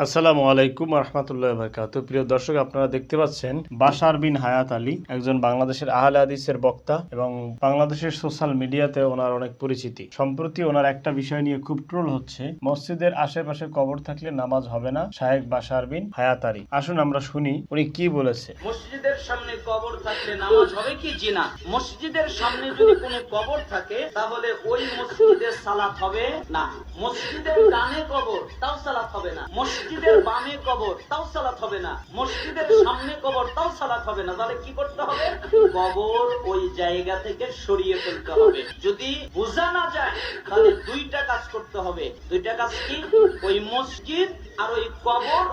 আসসালামু আলাইকুম রহমতুল্লাহ বারকাতুহু। প্রিয় দর্শক, আপনারা দেখতে পাচ্ছেন বাশার বিন হায়াত আলী একজন বাংলাদেশের আহলে হাদিসের বক্তা এবং বাংলাদেশের সোশ্যাল মিডিয়াতে ওনার অনেক পরিচিতি। সম্প্রতি ওনার একটা বিষয় নিয়ে খুব ট্রোল হচ্ছে, মসজিদের আশেপাশে কবর থাকলে নামাজ হবে না। শায়েখ বাশার বিন হায়াত আলী, আসুন আমরা শুনি উনি কি বলেছে। মসজিদের সামনে কবর থাকলে নামাজ হবে কি জিনা? মসজিদের সামনে যদি কোনো কবর থাকে তাহলে ওই মসজিদে সালাত হবে না। মসজিদের ডানে কবর, তাও সালাত হবে না। মসজিদের বামে কবর, তাও সালাত হবে না। মসজিদের সামনে কবর, তাও সালাত হবে না। তাহলে কি করতে হবে? কবর ওই জায়গা থেকে সরিয়ে ফেলতে হবে। যদি বোঝা না যায় তাহলে দুইটা কাজ করতে হবে। দুইটা কাজ কি? ওই মসজিদ আর ওই কবর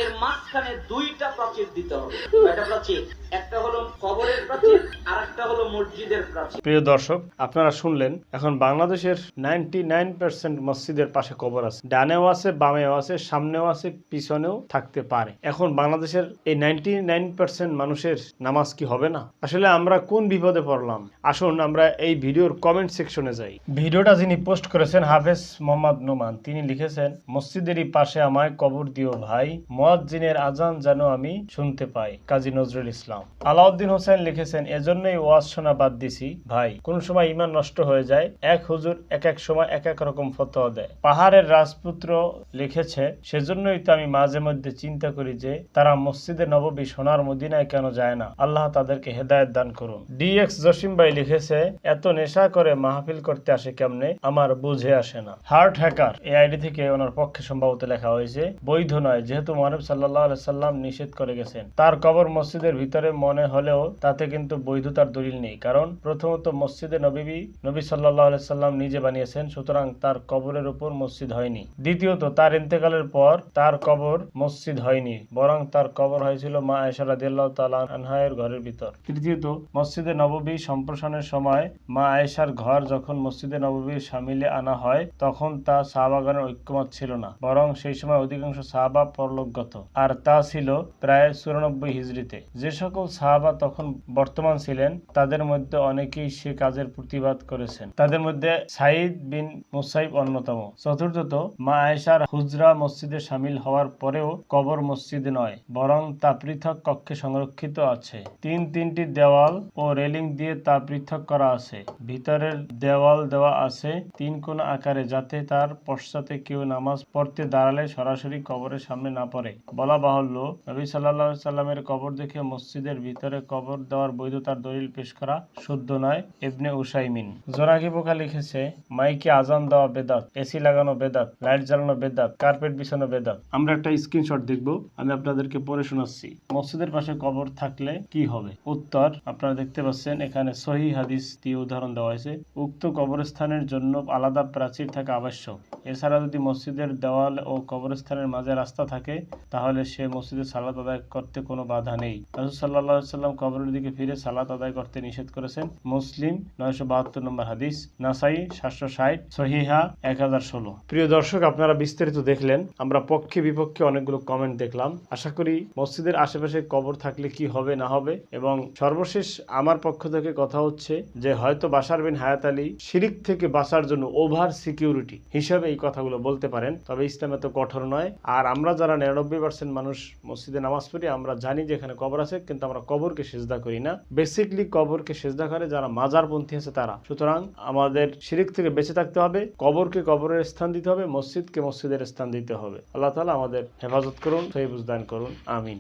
এর মাঝখানে দুইটা প্রাচীর দিতে হবে। কয়টা প্রাচীর? একটা হলো কবরের প্রাচীর আর একটা হলো মসজিদের প্রাচীর। প্রিয় দর্শক, আপনারা শুনলেন, এখন বাংলাদেশের 99% মসজিদের পাশে কবর আছে, ডানেও আছে, বামেও আছে, সামনেও আছে, পিছনেও থাকতে পারে। এখন বাংলাদেশের এই 99% মানুষের নামাজ কি হবে না? আসলে আমরা কোন বিপদে পড়লাম? আসুন আমরা এই ভিডিওর কমেন্ট সেকশনে যাই। ভিডিওটা যিনি পোস্ট করেছেন হাফেজ মোহাম্মদ নোমান, তিনি লিখেছেন, মসজিদেরই পাশে আমায় কবর দিও ভাই, মুয়াজ্জিনের আজান যেন আমি শুনতে পাই। কাজী নজরুল ইসলাম। আলাউদ্দিন হোসেন লিখেছেন, এজন্যই ওয়াজ শোনা বাদ দিছি ভাই, কোন সময় ঈমান নষ্ট হয়ে যায়। এক হুজুর এক এক সময় এক এক রকম ফতোয়া দেয়। পাহাড়ের রাজপুত্র লিখেছে, সেজন্যই তো আমি মাঝে মধ্যে চিন্তা করি যে তারা মসজিদে নববী সোনার মদিনায় কেন যায় না। আল্লাহ তাদেরকে হেদায়েত দান করুন। ডিএক্স জসিম ভাই লিখেছে, এত নেশা করে মাহফিল করতে আসে কেমনে, আমার বুঝে আসে না। হার্ট হ্যাকার এই আইডি থেকে ওনার পক্ষে সম্ভবত লেখা হয়েছে, বৈধ নয়, যেহেতু মহানবী সাল্লাল্লাহু আলাইহি সাল্লাম নিষেধ করে গেছেন। তার কবর মসজিদের ভিতরে মনে হলেও তাতে কিন্তু বৈধতার দলিল নেই, কারণ প্রথমত মসজিদে নবী সাল্লাল্লাহু আলাইহি সাল্লাম নিজে বানিয়েছেন, সুতরাং তার কবরের উপর মসজিদ হয়নি। দ্বিতীয়ত, তার ইন্তেকালের পর তার কবর মসজিদ হয়নি, বরং তার কবর হয়েছিল মা আয়েশা রাদিয়াল্লাহু তাআলা আনহার ঘরের ভিতর। তৃতীয়ত, মসজিদে নববী সম্প্রসারণের সময় মা আয়েশার ঘর যখন মসজিদে নববীর শামিলে আনা হয়, তখন তা সাহাবাগণের ঐক্যমত ছিল না, বরং সেই সময় অধিকাংশ সাহাবা পরলোকগত, আর তা ছিল প্রায় 94 হিজরিতে। যে সকল সাহাবা তখন বর্তমান ছিলেন তাদের মধ্যে অনেকেই সে কাজের প্রতিবাদ করেছেন, তাদের মধ্যে সাইদ বিন মুসাইব অন্যতম। চতুর্থত, মা আয়েশার হুজরা মসজিদে শামিল হওয়ার পরেও কবর মসজিদে নয়, বরং তা পৃথক কক্ষে সংরক্ষিত আছে। তিনটি দেওয়াল ও রেলিং দিয়ে তা পৃথক করা আছে। ভিতরের দেওয়াল দেওয়া আছে তিন কোণ আকারে, যাতে তার পশ্চাতে কেউ নামাজ পড়তে দাঁড়ালে সরাসরি কবরের সামনে না পড়ে। বলা বাহুল্য, নবী সাল্লাল্লাহু আলাইহি সাল্লামের কবর দেখে মসজিদের ভিতরে কবর দেওয়ার বৈধতার দলিল পেশ করা শুদ্ধ নয়। ইবনে উসাইমিন। জোনাকি পোকা লিখেছে, মাইকে আজান দেওয়া বেদাত, এসি লাগানো বেদাত, লাইট জ্বালানো বেদাত, কার্পেট বিছানো বেদাত। আমরা একটা স্ক্রিনশট দেখব, আমি আপনাদেরকে পড়ে শোনাচ্ছি। মসজিদের পাশে কবর থাকলে কি হবে? উত্তর আপনারা দেখতে পাচ্ছেন, এখানে সহিহ হাদিস দিয়ে উদাহরণ দেওয়া হয়েছে। উক্ত কবরস্থানের জন্য আলাদা প্রাচীর থাকা আবশ্যক। এছাড়া যদি মসজিদের দেওয়াল ও কবরস্থানের মাঝে রাস্তা থাকে, তাহলে সে মসজিদে সালাত আদায় করতে কোনো বাধা নেই। রাসূল সাল্লাল্লাহু আলাইহি সাল্লাম কবরের দিকে ফিরে সালাত আদায় করতে নিষেধ করেছেন। মুসলিম 972 নম্বর হাদিস, নাসাই 760, সহিহা 1016। প্রিয় দর্শক, আপনারা বিস্তারিত দেখলেন, আমরা পক্ষে বিপক্ষে অনেকগুলো কমেন্ট দেখলাম। আশা করি মসজিদের আশেপাশে কবর থাকলে কি হবে না হবে। এবং সর্বশেষ আমার পক্ষ থেকে কথা হচ্ছে যে, হয়তো বাশার বিন হায়াত আলী শিরিক থেকে বাঁচার জন্য ওভার সিকিউরিটি হিসাবে এই কথাগুলো বলতে পারেন, তবে ইসলাম এত কঠোর নয়। আর আমরা যারা 99% মানুষ মসজিদে নামাজ পড়ি, আমরা জানি যে এখানে কবর আছে, কিন্তু আমরা কবরকে সিজদা করি না। বেসিকলি কবরকে সিজদা করে যারা মাজারপন্থী আছে তারা। সুতরাং আমাদের শিরিক থেকে বেঁচে থাকতে হবে, কবরকে কবরের স্থান দিতে হবে, মসজিদকে মসজিদের স্থান দিতে হবে। আল্লাহ তাআলা আমাদের হেফাজত করুন, সহিহ বুঝ দান করুন, আমিন।